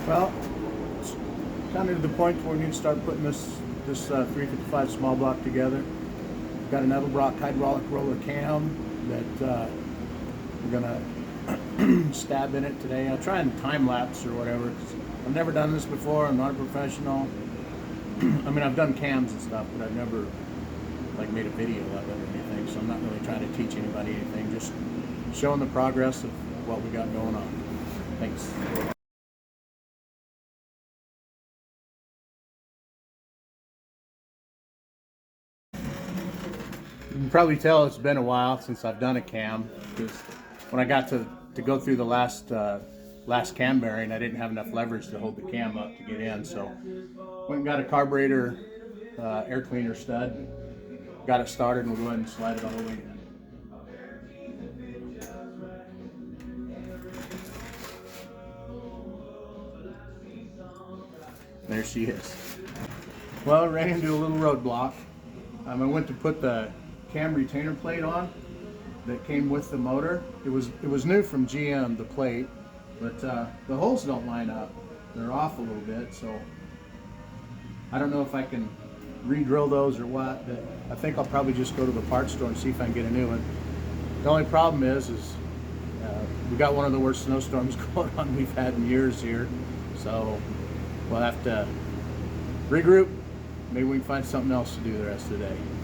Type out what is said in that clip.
Well, it's kind of to the point where we need to start putting this 355 small block together. We've got an Edelbrock hydraulic roller cam that we're gonna stab in it today. I'll try and time lapse or whatever. I've never done this before. I'm not a professional. I mean, I've done cams and stuff, but I've never like made a video of it or anything. So I'm not really trying to teach anybody anything. Just showing the progress of what we got going on. Thanks. You can probably tell it's been a while since I've done a cam, because when I got to go through the last cam bearing, I didn't have enough leverage to hold the cam up to get in. So went and got a carburetor air cleaner stud, got it started, and we'll go ahead and slide it all the way in. There she is. Well, I ran into a little roadblock. I went to put the cam retainer plate on that came with the motor. It was new from GM, the plate, but the holes don't line up. They're off a little bit, so I don't know if I can re-drill those or what, but I think I'll probably just go to the parts store and see if I can get a new one. The only problem is we got one of the worst snowstorms going on we've had in years here, so we'll have to regroup. Maybe we can find something else to do the rest of the day.